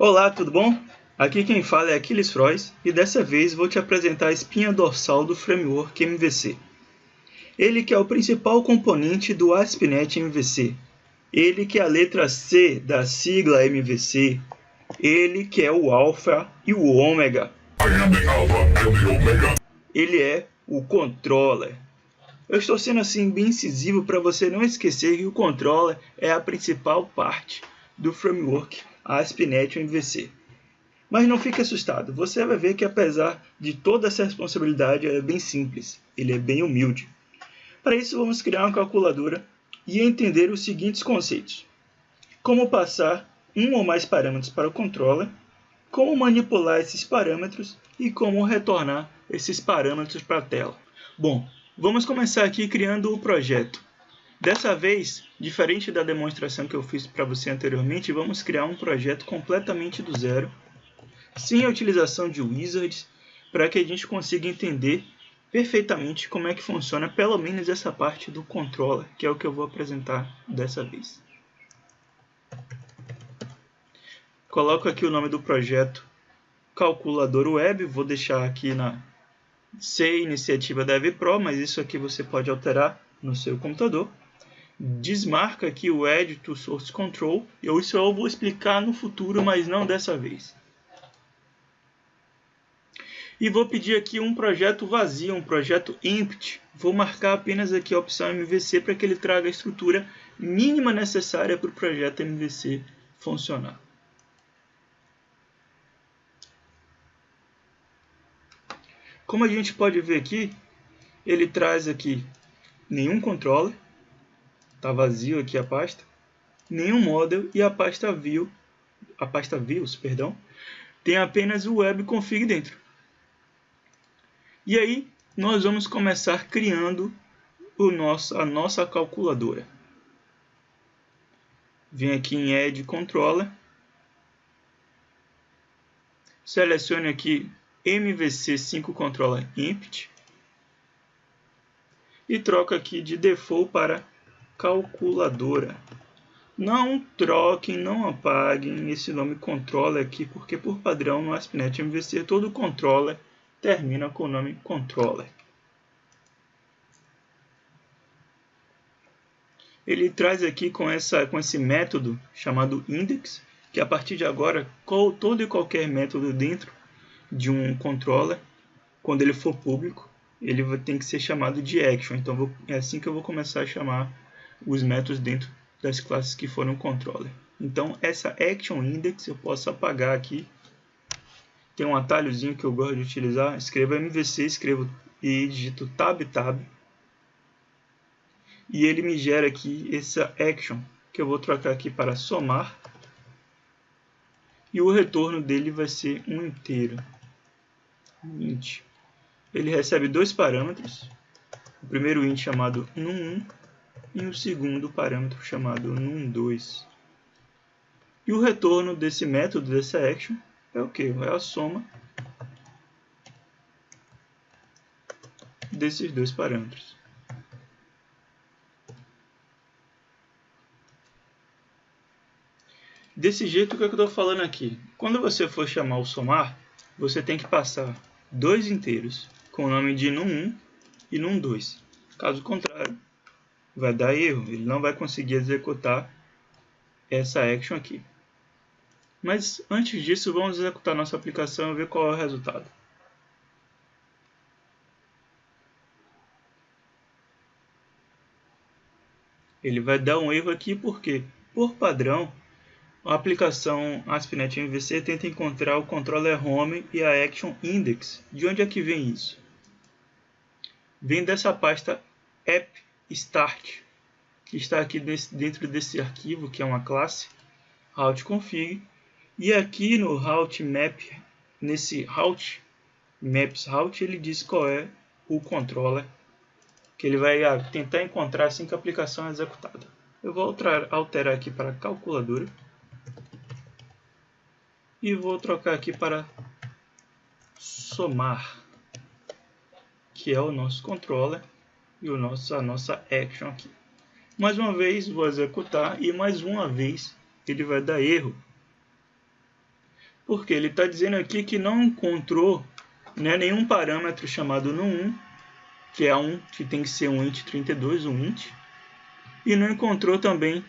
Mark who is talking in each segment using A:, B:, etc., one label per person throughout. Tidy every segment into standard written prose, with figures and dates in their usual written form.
A: Olá, tudo bom? Aqui quem fala é Aquiles Frois e dessa vez vou te apresentar a espinha dorsal do framework MVC. Ele que é o principal componente do ASP.NET MVC. Ele que é a letra C da sigla MVC. Ele que é o alfa e o ômega. Ele é o controller. Eu estou sendo assim bem incisivo para você não esquecer que o controller é a principal parte do framework ASP.NET MVC. Mas não fique assustado, você vai ver que apesar de toda essa responsabilidade, é bem simples, ele é bem humilde. Para isso vamos criar uma calculadora e entender os seguintes conceitos. Como passar um ou mais parâmetros para o controller, como manipular esses parâmetros e como retornar esses parâmetros para a tela. Bom, vamos começar aqui criando o projeto. Dessa vez, diferente da demonstração que eu fiz para você anteriormente, vamos criar um projeto completamente do zero, sem a utilização de wizards, para que a gente consiga entender perfeitamente como é que funciona pelo menos essa parte do controller, que é o que eu vou apresentar dessa vez. Coloco aqui o nome do projeto Calculador Web, vou deixar aqui na C Iniciativa Dev Pro, mas isso aqui você pode alterar no seu computador. Desmarca aqui o Add to Source Control, isso eu vou explicar no futuro, mas não dessa vez. E vou pedir aqui um projeto vazio, um projeto empty. Vou marcar apenas aqui a opção MVC para que ele traga a estrutura mínima necessária para o projeto MVC funcionar. Como a gente pode ver aqui, ele traz aqui nenhum controller, está vazio aqui a pasta, nenhum model e a pasta views, tem apenas o web config dentro. E aí, nós vamos começar criando a nossa calculadora. Vem aqui em Add Controller. Selecione aqui MVC5 Controller Empty. E troca aqui de default para calculadora. Não troquem, não apaguem esse nome controller aqui, porque por padrão no ASP.NET MVC todo controller termina com o nome controller. Ele traz aqui com esse método chamado index, que a partir de agora, todo e qualquer método dentro de um controller, quando ele for público, ele tem que ser chamado de action. Então é assim que eu vou começar a chamar os métodos dentro das classes que foram controller. Então essa action index eu posso apagar aqui. Tem um atalhozinho que eu gosto de utilizar. Escrevo MVC, escrevo e digito tab. E ele me gera aqui essa action, que eu vou trocar aqui para somar. E o retorno dele vai ser um inteiro. 20. Ele recebe dois parâmetros. O primeiro int chamado num1 e o segundo parâmetro chamado num2. E o retorno desse método, dessa action, é o que? É a soma desses dois parâmetros. Desse jeito que eu estou falando aqui. Quando você for chamar o somar, você tem que passar dois inteiros com o nome de num1 e num2. Caso contrário, vai dar erro. Ele não vai conseguir executar essa action aqui. Mas antes disso, vamos executar nossa aplicação e ver qual é o resultado. Ele vai dar um erro aqui porque, por padrão, a aplicação ASP.NET MVC tenta encontrar o controller home e a action index. De onde é que vem isso? Vem dessa pasta app start, que está aqui dentro desse arquivo, que é uma classe, route config. E aqui no route map, nesse route maps route, ele diz qual é o controller que ele vai tentar encontrar assim que a aplicação é executada. Eu vou alterar aqui para calculadora e vou trocar aqui para somar, que é o nosso controller e a nossa action aqui. Mais uma vez vou executar e mais uma vez ele vai dar erro. Porque ele está dizendo aqui que não encontrou, né, nenhum parâmetro chamado num1, que é um que tem que ser um int 32, um int, e não encontrou também,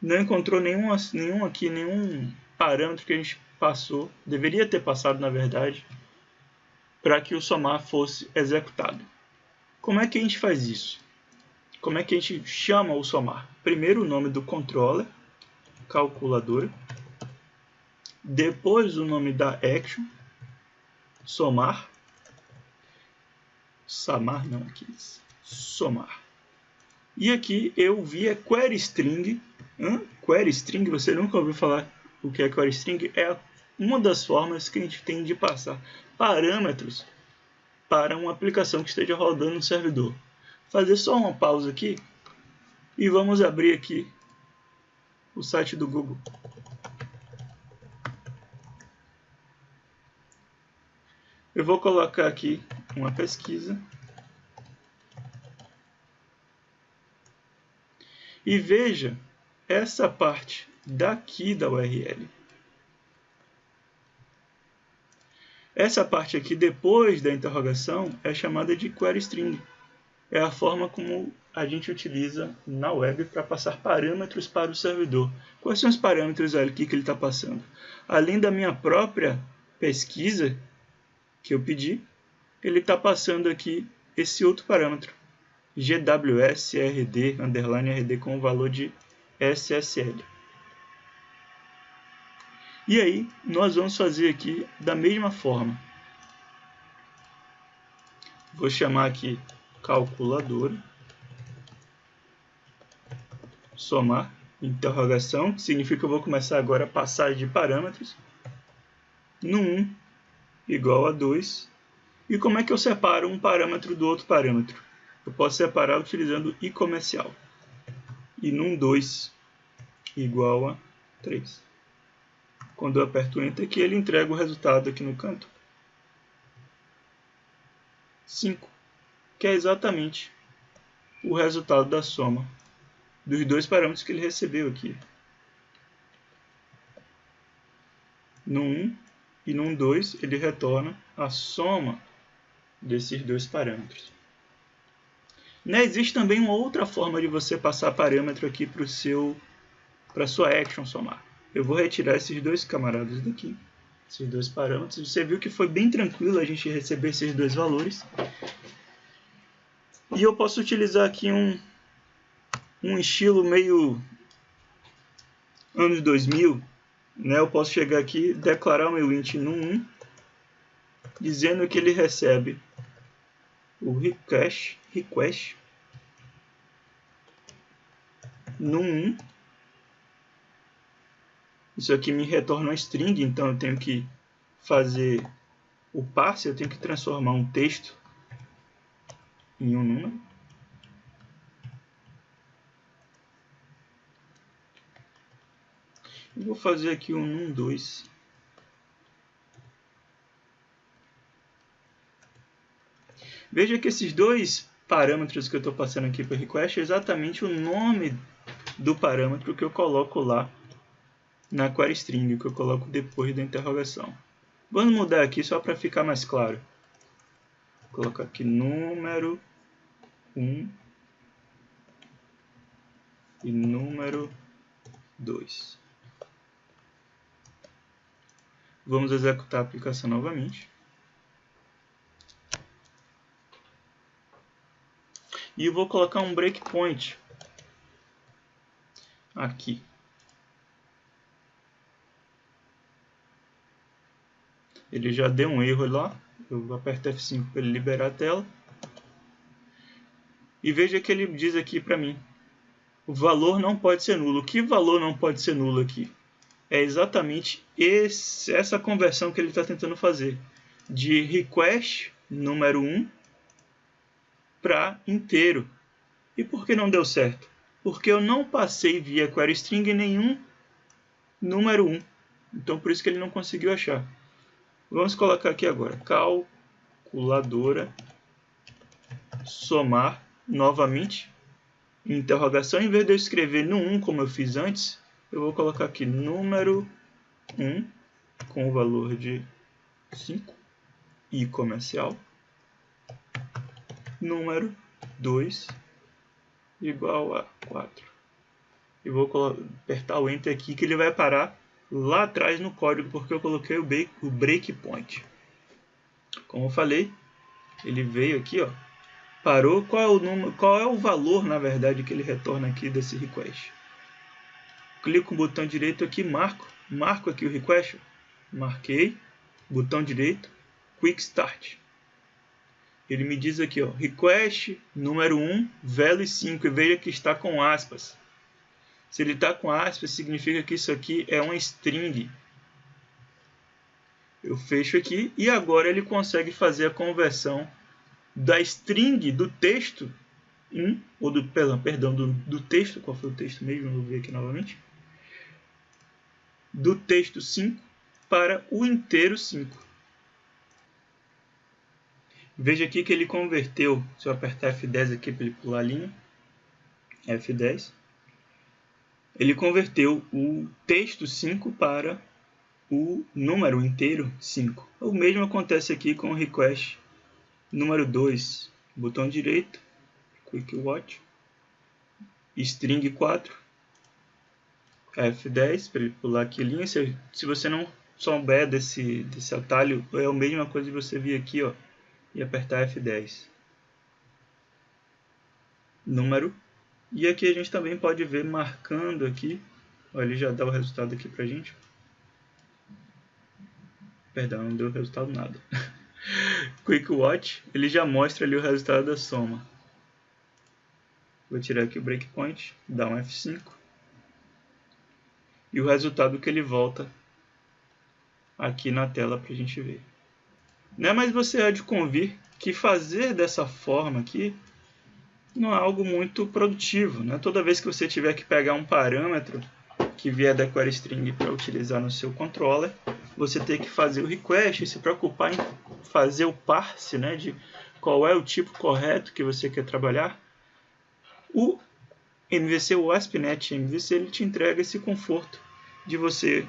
A: não encontrou nenhum parâmetro que a gente passou, deveria ter passado na verdade, para que o somar fosse executado. Como é que a gente faz isso? Como é que a gente chama o somar? Primeiro o nome do controller, calculadora, depois o nome da action, somar, somar. E aqui eu vi a query string. Query string, você nunca ouviu falar o que é query string? É uma das formas que a gente tem de passar parâmetros para uma aplicação que esteja rodando no servidor. Fazer só uma pausa aqui e vamos abrir aqui o site do Google. Eu vou colocar aqui uma pesquisa e veja essa parte daqui da URL. Essa parte aqui depois da interrogação é chamada de query string. É a forma como a gente utiliza na web para passar parâmetros para o servidor. Quais são os parâmetros aqui que ele está passando? Além da minha própria pesquisa que eu pedi, ele está passando aqui esse outro parâmetro, gwsrd _rd com o valor de SSL. E aí nós vamos fazer aqui da mesma forma. Vou chamar aqui calculadora, somar, interrogação, que significa que eu vou começar agora a passagem de parâmetros, no 1 igual a 2. E como é que eu separo um parâmetro do outro parâmetro? Eu posso separar utilizando i comercial. E num 2 igual a 3. Quando eu aperto Enter aqui, ele entrega o resultado aqui no canto. 5, que é exatamente o resultado da soma dos dois parâmetros que ele recebeu aqui. No 1 e no 2, ele retorna a soma desses dois parâmetros. Existe também uma outra forma de você passar parâmetro aqui para a sua action somar. Eu vou retirar esses dois camaradas daqui, esses dois parâmetros. Você viu que foi bem tranquilo a gente receber esses dois valores. E eu posso utilizar aqui um estilo meio anos 2000. Eu posso chegar aqui e declarar o meu int no 1, dizendo que ele recebe o request no 1. Isso aqui me retorna uma string, então eu tenho que fazer o parse, eu tenho que transformar um texto em um número. Eu vou fazer aqui um num2. Veja que esses dois parâmetros que eu estou passando aqui para o request é exatamente o nome do parâmetro que eu coloco lá na query string, que eu coloco depois da interrogação. Vamos mudar aqui só para ficar mais claro. Vou colocar aqui número 1 e número 2. Vamos executar a aplicação novamente. E eu vou colocar um breakpoint aqui. Ele já deu um erro lá. Eu vou apertar F5 para ele liberar a tela. E veja que ele diz aqui para mim: o valor não pode ser nulo. Que valor não pode ser nulo aqui? É exatamente essa conversão que ele está tentando fazer. De request número 1 para inteiro. E por que não deu certo? Porque eu não passei via query string nenhum número 1. Então por isso que ele não conseguiu achar. Vamos colocar aqui agora, calculadora, somar, novamente, interrogação. Em vez de eu escrever no 1 como eu fiz antes, eu vou colocar aqui número 1 com o valor de 5 e comercial, número 2 igual a 4. E vou apertar o Enter aqui que ele vai parar lá atrás no código, porque eu coloquei o breakpoint. Como eu falei, ele veio aqui, ó, parou. Qual é o valor, na verdade, que ele retorna aqui desse request? Clico no botão direito aqui, marco aqui o request, marquei, botão direito, Quick Start. Ele me diz aqui, ó, request número 1, value 5, e veja que está com aspas. Se ele está com aspas, significa que isso aqui é uma string. Eu fecho aqui e agora ele consegue fazer a conversão da string do texto 1, ou do texto, qual foi o texto mesmo? Vou ver aqui novamente. Do texto 5 para o inteiro 5. Veja aqui que ele converteu, se eu apertar F10 aqui para ele pular a linha, F10, ele converteu o texto 5 para o número inteiro 5. O mesmo acontece aqui com o request número 2, botão direito, Quick Watch, string 4, F10 para ele pular aqui a linha. Se você não souber desse atalho, é a mesma coisa de você vir aqui, ó, e apertar F10. Número. E aqui a gente também pode ver marcando aqui. Ó, ele já dá o resultado aqui pra gente. Perdão, não deu resultado nada. Quick Watch, ele já mostra ali o resultado da soma. Vou tirar aqui o breakpoint, dar um F5. E o resultado que ele volta aqui na tela pra gente ver. Né? Mas você há de convir que fazer dessa forma aqui não é algo muito produtivo, né? Toda vez que você tiver que pegar um parâmetro que vier da query string para utilizar no seu controller, você tem que fazer o request e se preocupar em fazer o parse, né, de qual é o tipo correto que você quer trabalhar. O MVC, o ASP.NET MVC, ele te entrega esse conforto de você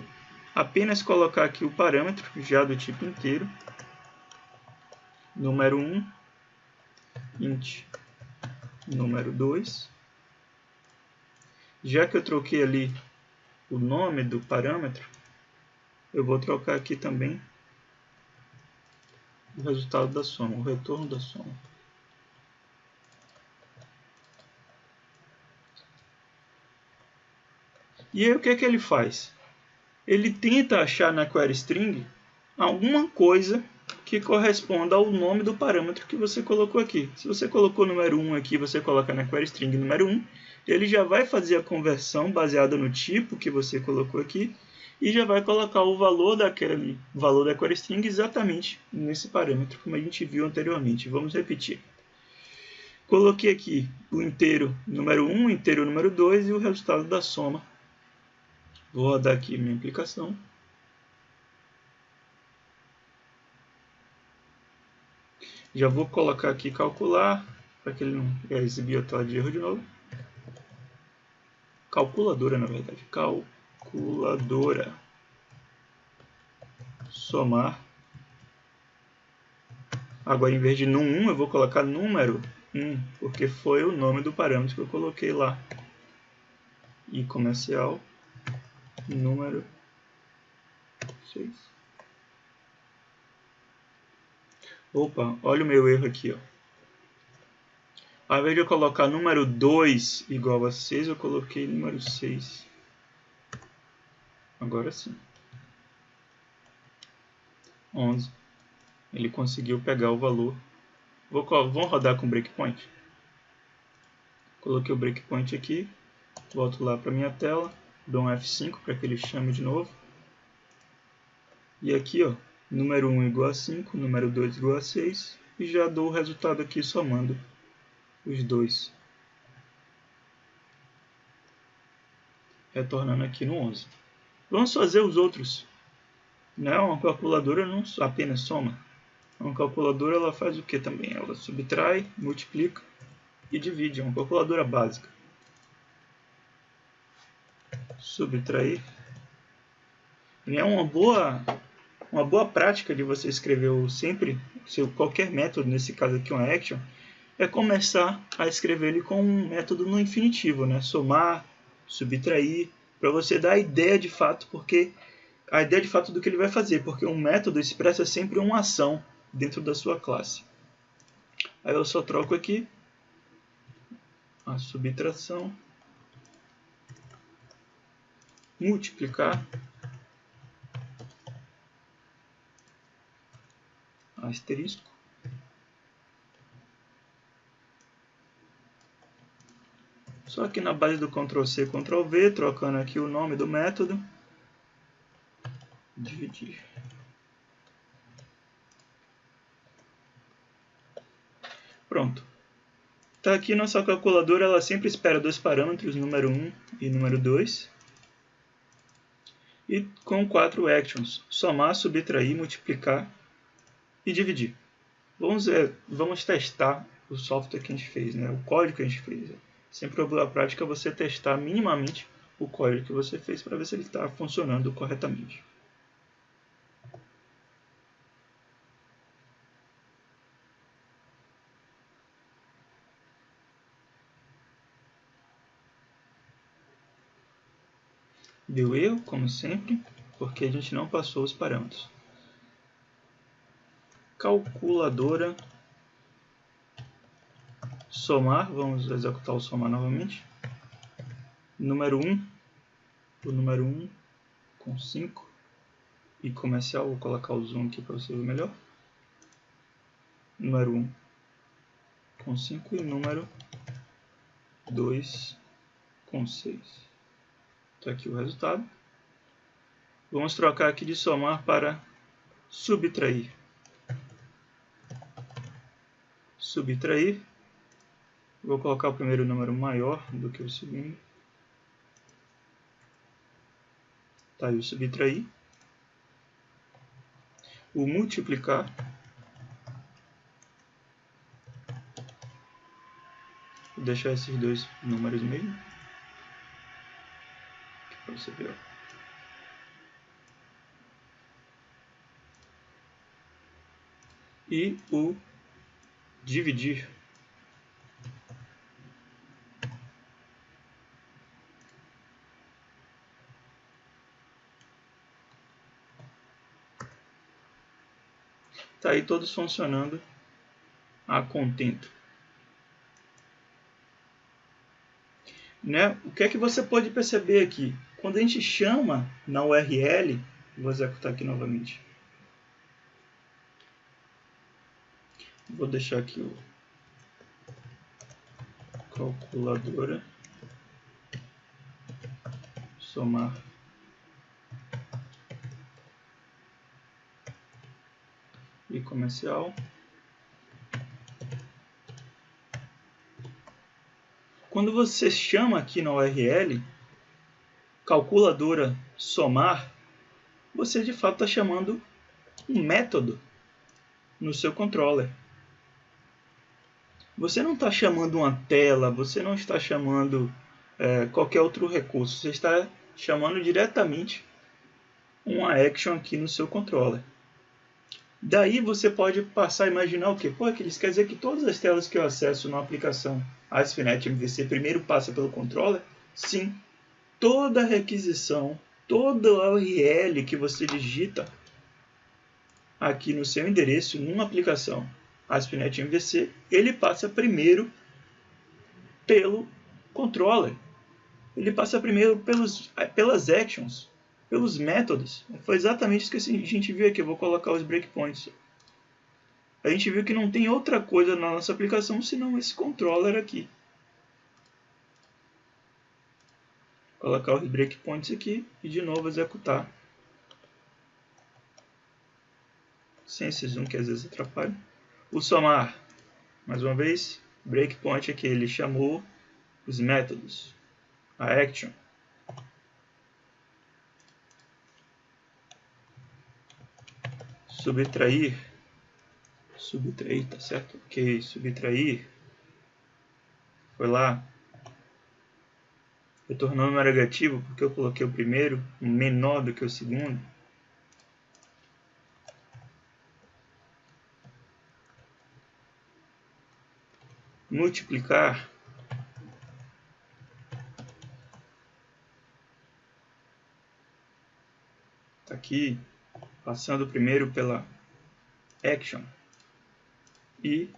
A: apenas colocar aqui o parâmetro já do tipo inteiro, número 1, int número 2. Já que eu troquei ali o nome do parâmetro, eu vou trocar aqui também o resultado da soma, o retorno da soma. E aí o que é que ele faz? Ele tenta achar na query string alguma coisa que corresponda ao nome do parâmetro que você colocou aqui. Se você colocou número 1 aqui, você coloca na query string número 1, ele já vai fazer a conversão baseada no tipo que você colocou aqui e já vai colocar o valor da query string exatamente nesse parâmetro, como a gente viu anteriormente. Vamos repetir. Coloquei aqui o inteiro número 1, o inteiro número 2 e o resultado da soma. Vou rodar aqui minha aplicação. Já vou colocar aqui calcular, para que ele não exibir a tela de erro de novo. Calculadora, na verdade. Calculadora. Somar. Agora, em vez de num1, eu vou colocar número 1, porque foi o nome do parâmetro que eu coloquei lá. E comercial, número 6. Opa, olha o meu erro aqui, ó. Ao invés de eu colocar número 2 igual a 6, eu coloquei número 6. Agora sim. 11. Ele conseguiu pegar o valor. Vamos rodar com breakpoint. Coloquei o breakpoint aqui. Volto lá para minha tela. Dou um F5 para que ele chame de novo. E aqui, ó, número 1 igual a 5, número 2 igual a 6. E já dou o resultado aqui somando os dois. Retornando aqui no 11. Vamos fazer os outros. Não, uma calculadora não apenas soma. Uma calculadora ela faz o que também? Ela subtrai, multiplica e divide. É uma calculadora básica. Subtrair. E é uma boa uma boa prática de você escrever sempre qualquer método, nesse caso aqui uma action, é começar a escrever ele com um método no infinitivo, né? Somar, subtrair, para você dar a ideia de fato, do que ele vai fazer, porque um método expressa sempre uma ação dentro da sua classe. Aí eu só troco aqui a subtração, multiplicar, asterisco, só que na base do Ctrl+C, Ctrl+V, trocando aqui o nome do método, dividir. Pronto. Tá aqui nossa calculadora, ela sempre espera dois parâmetros, número 1 e número 2. E com 4 actions, somar, subtrair, multiplicar e dividir. Vamos testar o software que a gente fez, né? O código que a gente fez. Sempre a boa prática é você testar minimamente o código que você fez para ver se ele está funcionando corretamente. Deu erro, como sempre, porque a gente não passou os parâmetros. Calculadora, somar, vamos executar o somar novamente. Número 1, o número 1 com 5 e comercial, vou colocar o zoom aqui para você ver melhor. Número 1 com 5 e número 2 com 6. Está aqui o resultado. Vamos trocar aqui de somar para subtrair. Subtrair. Vou colocar o primeiro número maior do que o segundo. Tá aí o subtrair. O multiplicar. Vou deixar esses dois números mesmo. Para você ver. E o dividir. Tá aí todos funcionando a contento. Né? O que é que você pode perceber aqui? Quando a gente chama na URL, vou executar aqui novamente. Vou deixar aqui o calculadora, somar, e comercial. Quando você chama aqui na URL, calculadora somar, você de fato está chamando um método no seu controller. Você não está chamando uma tela, você não está chamando qualquer outro recurso, você está chamando diretamente uma action aqui no seu controller. Daí você pode passar a imaginar o quê? Pô, isso quer dizer que todas as telas que eu acesso na aplicação ASP.NET MVC primeiro passa pelo controller? Sim. Toda requisição, toda URL que você digita aqui no seu endereço, numa aplicação ASP.NET MVC, ele passa primeiro pelo controller. Ele passa primeiro pelas actions, pelos métodos. Foi exatamente isso que a gente viu aqui. Eu vou colocar os breakpoints. A gente viu que não tem outra coisa na nossa aplicação senão esse controller aqui. Vou colocar os breakpoints aqui e de novo executar. Sem esse zoom que às vezes atrapalha. O somar, mais uma vez, breakpoint aqui, ele chamou os métodos, a action. Subtrair, tá certo? Ok, subtrair, foi lá, retornou número negativo porque eu coloquei o primeiro menor do que o segundo. multiplicar tá aqui, passando primeiro pela action e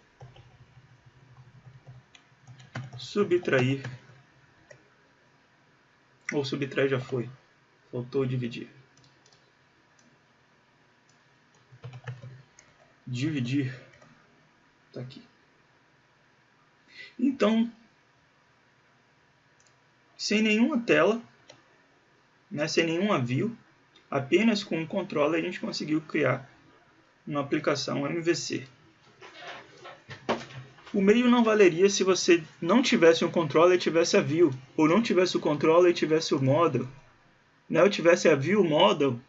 A: subtrair, ou subtrair já foi, faltou dividir. Dividir tá aqui. Então, sem nenhuma tela, né, sem nenhuma view, apenas com um controller a gente conseguiu criar uma aplicação MVC. O meio não valeria se você não tivesse um controller e tivesse a view, ou não tivesse o controller e tivesse o model, né, ou tivesse a view model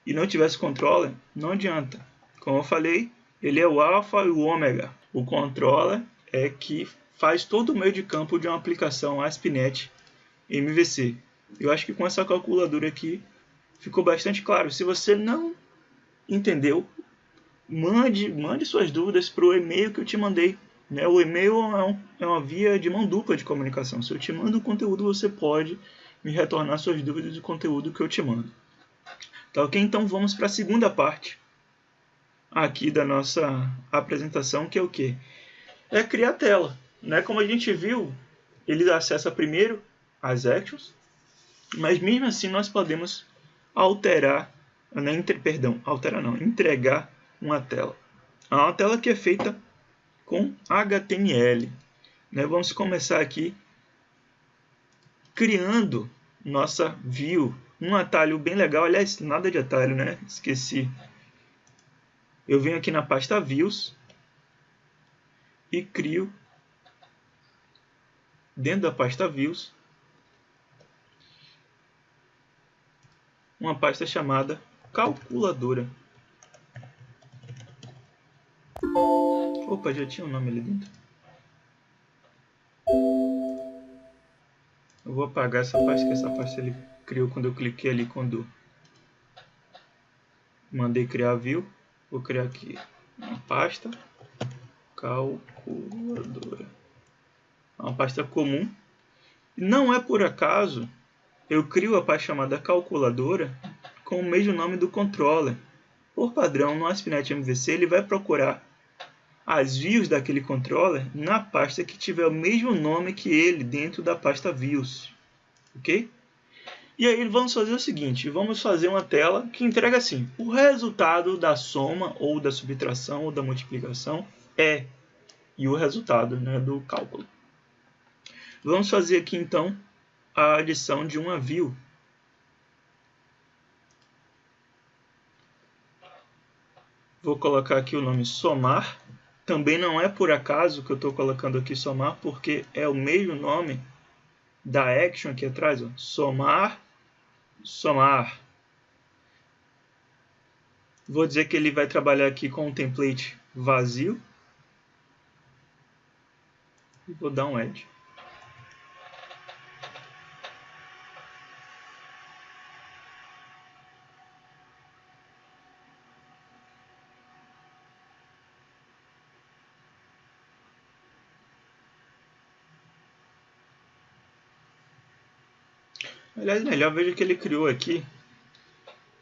A: e não tivesse o controller, não adianta. Como eu falei, ele é o alfa e o ômega. O controller é que faz todo o meio de campo de uma aplicação ASP.NET MVC. Eu acho que com essa calculadora aqui ficou bastante claro. Se você não entendeu, mande suas dúvidas para o e-mail que eu te mandei. Né? O e-mail é uma via de mão dupla de comunicação. Se eu te mando o conteúdo, você pode me retornar suas dúvidas do conteúdo que eu te mando. Tá ok? Então vamos para a segunda parte aqui da nossa apresentação, que é o quê? É criar tela. Né? Como a gente viu, ele acessa primeiro as actions, mas mesmo assim nós podemos alterar, entregar uma tela. Uma tela que é feita com HTML. Né? Vamos começar aqui criando nossa view. Um atalho bem legal, aliás, nada de atalho, né? Esqueci. Eu venho aqui na pasta Views e crio, dentro da pasta Views, uma pasta chamada Calculadora. Opa, já tinha um nome ali dentro. Eu vou apagar essa pasta, que essa pasta ele criou quando eu cliquei ali, quando mandei criar a view. Vou criar aqui uma pasta Calculadora. É uma pasta comum. Não é por acaso eu crio a pasta chamada Calculadora com o mesmo nome do controller. Por padrão, no ASP.NET MVC, ele vai procurar as views daquele controller na pasta que tiver o mesmo nome que ele dentro da pasta views. Ok? E aí vamos fazer o seguinte, vamos fazer uma tela que entrega assim, o resultado da soma ou da subtração ou da multiplicação é, e o resultado, né, do cálculo. Vamos fazer aqui então a adição de uma view. Vou colocar aqui o nome somar. Também não é por acaso que eu estou colocando aqui somar, porque é o mesmo nome da action aqui atrás. Ó. Somar, somar. Vou dizer que ele vai trabalhar aqui com um template vazio. E vou dar um add. Aliás, melhor, veja que ele criou aqui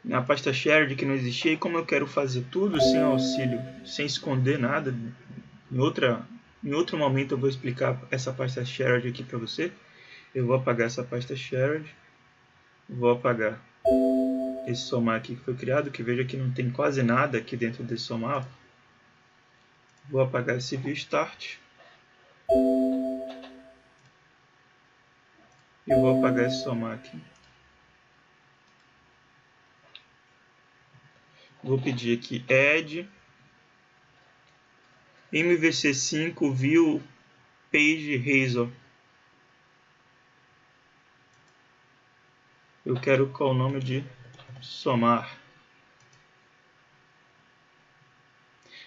A: na pasta shared que não existia, e como eu quero fazer tudo sem auxílio, sem esconder nada, em outro momento eu vou explicar essa pasta shared aqui para você. Eu vou apagar essa pasta shared, vou apagar esse somar aqui que foi criado, que veja que não tem quase nada aqui dentro desse somar. Vou apagar esse view start e vou apagar esse somar aqui. Vou pedir aqui add MVC5 view page razor. Eu quero com o nome de somar.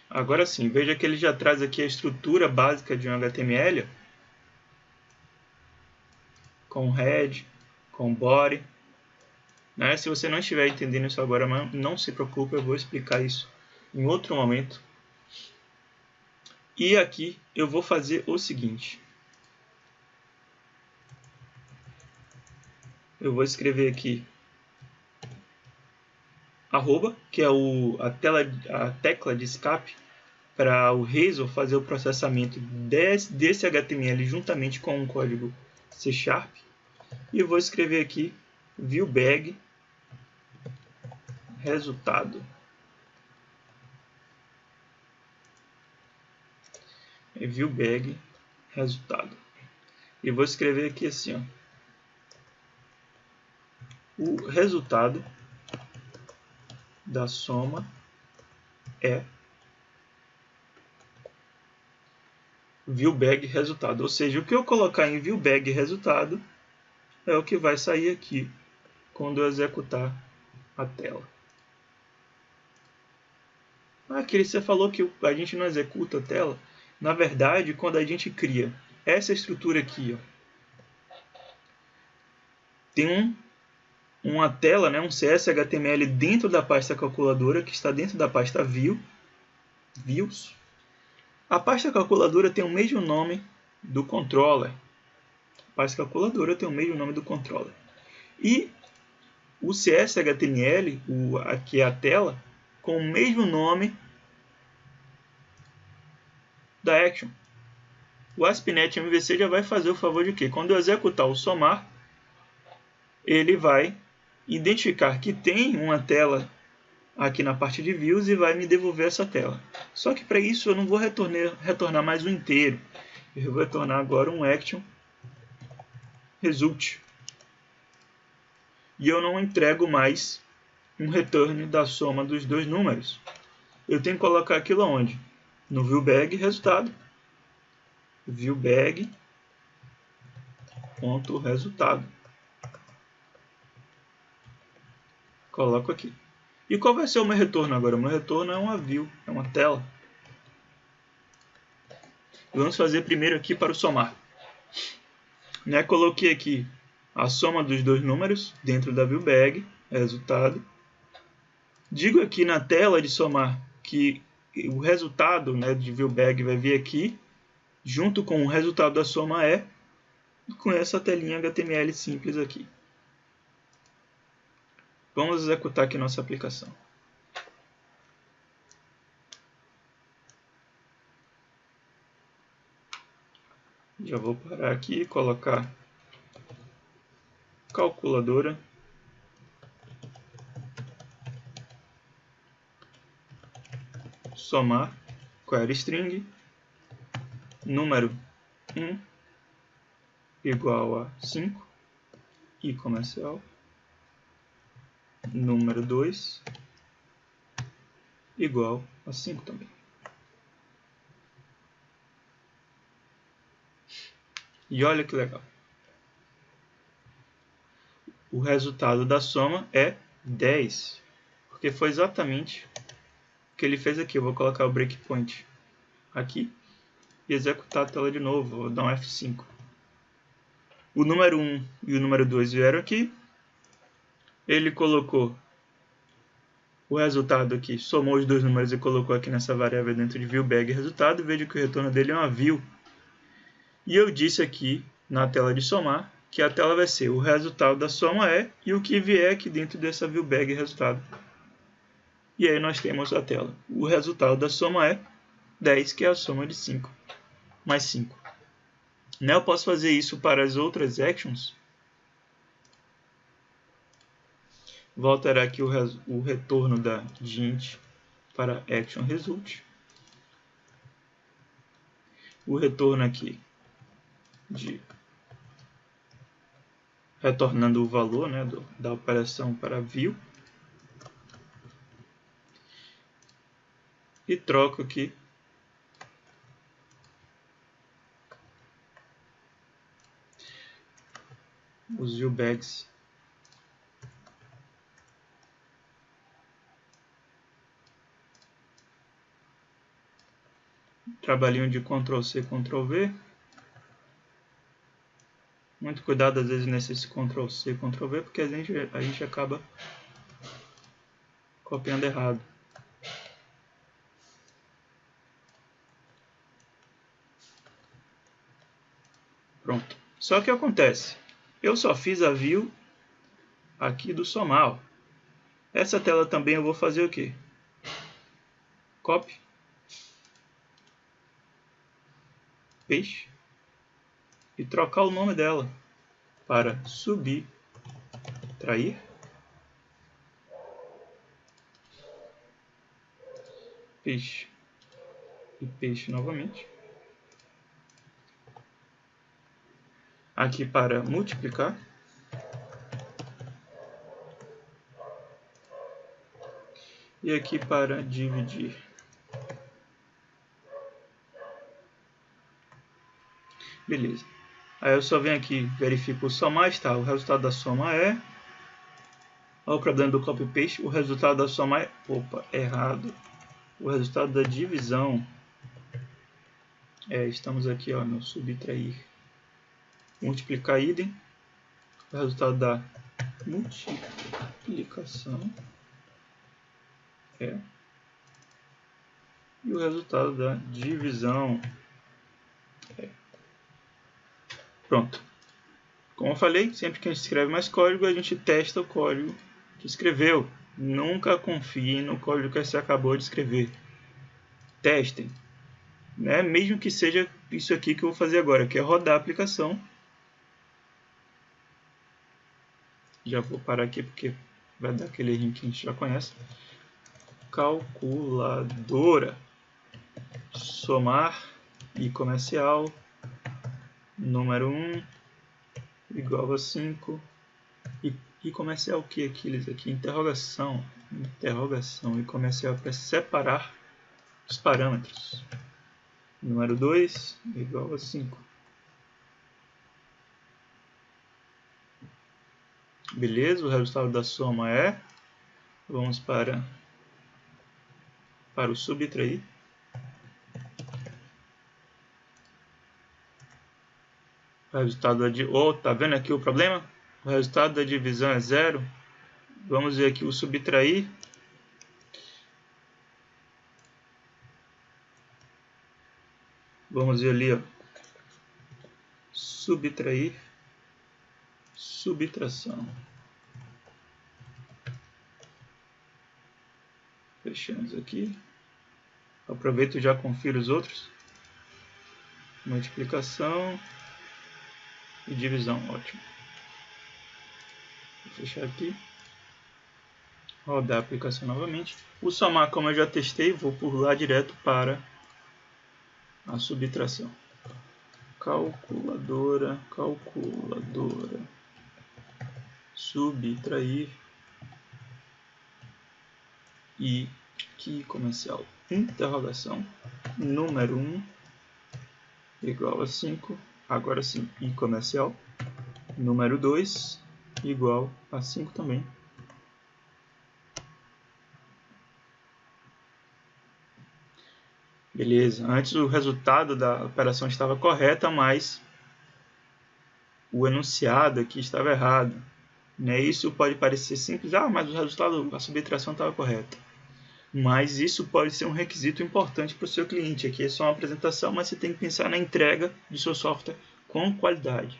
A: Agora sim, veja que ele já traz aqui a estrutura básica de um HTML com head, com body. Né? Se você não estiver entendendo isso agora, não se preocupe, eu vou explicar isso em outro momento. E aqui eu vou fazer o seguinte. Eu vou escrever aqui arroba, que é a tecla de escape para o Razor fazer o processamento desse HTML juntamente com um código C#. E eu vou escrever aqui viewBag resultado. viewBag resultado. E vou escrever aqui assim, ó, o resultado da soma é viewBag resultado. Ou seja, o que eu colocar em viewBag resultado é o que vai sair aqui quando eu executar a tela. Aquele você falou que a gente não executa a tela. Na verdade, quando a gente cria essa estrutura aqui, ó, tem uma tela, né, um CS/HTML dentro da pasta calculadora, que está dentro da pasta views. A pasta calculadora tem o mesmo nome do controller. A pasta calculadora tem o mesmo nome do controller. E o CS/HTML, aqui é a tela, com o mesmo nome da action. O ASP.NET MVC já vai fazer o favor de que, quando eu executar o somar, ele vai identificar que tem uma tela aqui na parte de views e vai me devolver essa tela. Só que para isso eu não vou retornar mais um inteiro. Eu vou retornar agora um action result. E eu não entrego mais um return da soma dos dois números. Eu tenho que colocar aquilo onde? No viewBag resultado. viewBag.resultado. Coloco aqui. E qual vai ser o meu retorno agora? O meu retorno é uma view, é uma tela. Vamos fazer primeiro aqui para o somar. Né, coloquei aqui a soma dos dois números dentro da viewBag, resultado. Digo aqui na tela de somar que o resultado, né, de viewBag vai vir aqui, junto com o resultado da soma é, com essa telinha HTML simples aqui. Vamos executar aqui nossa aplicação. Já vou parar aqui e colocar calculadora. Somar, query string, número 1 igual a 5, e comercial, número 2 igual a 5 também. E olha que legal. O resultado da soma é 10, porque foi exatamente o que ele fez aqui. Eu vou colocar o breakpoint aqui e executar a tela de novo. Vou dar um F5. O número 1 e o número 2 vieram aqui. Ele colocou o resultado aqui, somou os dois números e colocou aqui nessa variável dentro de viewBag resultado. Veja que o retorno dele é uma view. E eu disse aqui na tela de somar que a tela vai ser o resultado da soma é e o que vier aqui dentro dessa viewBag resultado. E aí nós temos a tela. O resultado da soma é 10, que é a soma de 5 mais 5. Eu posso fazer isso para as outras actions. Vou alterar aqui o retorno da int para action result. O retorno aqui de retornando o valor, né, da operação para view. E troco aqui os viewbags trabalhinho de Ctrl+C, Ctrl+V. Muito cuidado às vezes nesse Ctrl+C, Ctrl+V, porque a gente acaba copiando errado. Só que acontece, eu só fiz a view aqui do SOMAL. Essa tela também eu vou fazer o quê? Copy, paste e trocar o nome dela para subtrair. Paste e paste novamente. Aqui para multiplicar. E aqui para dividir. Beleza. Aí eu só venho aqui, verifico o somar, está. O resultado da soma é... Olha o problema do copy paste. O resultado da soma é... Opa, errado. O resultado da divisão é... Estamos aqui, ó, no subtrair. Multiplicar idem. O resultado da multiplicação é... E o resultado da divisão é... Pronto. Como eu falei, sempre que a gente escreve mais código, a gente testa o código que escreveu. Nunca confie no código que você acabou de escrever. Testem. Né? Mesmo que seja isso aqui que eu vou fazer agora, que é rodar a aplicação. Já vou parar aqui porque vai dar aquele erro que a gente já conhece. Calculadora. Somar e comercial. Número 1 igual a 5. E comercial o que aqueles aqui? Interrogação. Interrogação. E comercial para separar os parâmetros. Número 2 igual a 5. Beleza, o resultado da soma é... Vamos para o subtrair. O resultado da... tá vendo aqui o problema? O resultado da divisão é 0. Vamos ver aqui o subtrair. Vamos ver ali, ó. Subtrair. Subtração. Fechamos aqui. Aproveito e já confiro os outros. Multiplicação e divisão, ótimo. Vou fechar aqui. Rodar a aplicação novamente. O somar, como eu já testei, vou pular direto para a subtração. Calculadora, subtrair e que comercial. Interrogação. Número 1 igual a 5. Agora sim, e comercial. Número 2 igual a 5 também. Beleza, antes o resultado da operação estava correta, mas o enunciado aqui estava errado. Né? Isso pode parecer simples, mas o resultado, a subtração estava correta. Mas isso pode ser um requisito importante para o seu cliente. Aqui é só uma apresentação, mas você tem que pensar na entrega do seu software com qualidade.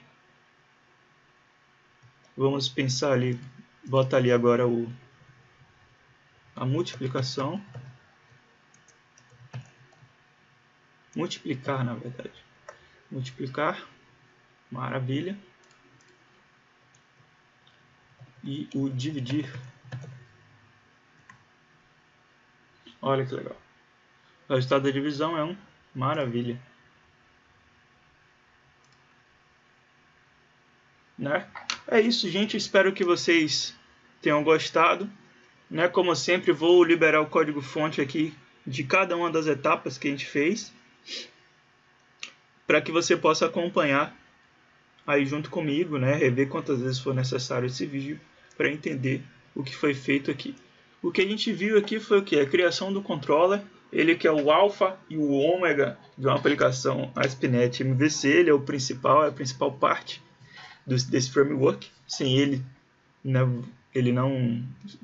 A: Vamos pensar ali, bota ali agora a multiplicação. Multiplicar, na verdade. Multiplicar, maravilha. E o dividir. Olha que legal. O resultado da divisão é maravilha. Né? É isso, gente. Espero que vocês tenham gostado. Né? Como sempre, vou liberar o código-fonte aqui de cada uma das etapas que a gente fez, para que você possa acompanhar aí junto comigo, né? Rever quantas vezes for necessário esse vídeo para entender o que foi feito aqui. O que a gente viu aqui foi o que? A criação do controller, ele que é o alfa e o ômega de uma aplicação ASP.NET MVC, ele é o principal, é a principal parte desse framework. Sem ele, né,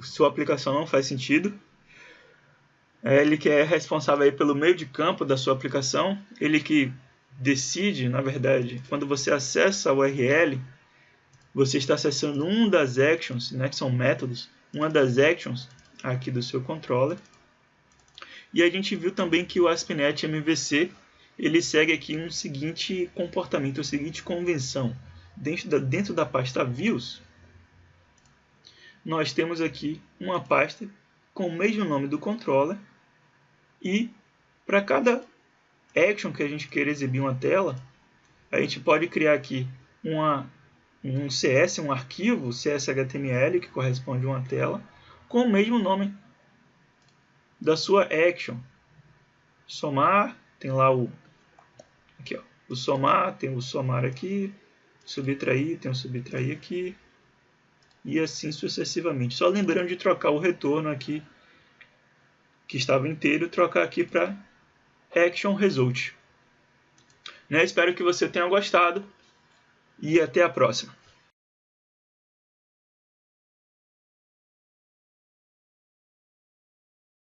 A: sua aplicação não faz sentido. Ele que é responsável aí pelo meio de campo da sua aplicação, ele que decide, na verdade, quando você acessa a URL, você está acessando uma das actions, né, que são métodos, uma das actions aqui do seu controller. E a gente viu também que o ASP.NET MVC ele segue aqui um seguinte comportamento, uma seguinte convenção. Dentro da pasta views, nós temos aqui uma pasta com o mesmo nome do controller e para cada action que a gente queira exibir uma tela, a gente pode criar aqui um CS, um arquivo CSHTML que corresponde a uma tela com o mesmo nome da sua action. Somar, tem lá o somar, tem o somar aqui, subtrair, tem o subtrair aqui, e assim sucessivamente. Só lembrando de trocar o retorno aqui, que estava inteiro, trocar aqui para action result. Espero que você tenha gostado e até a próxima.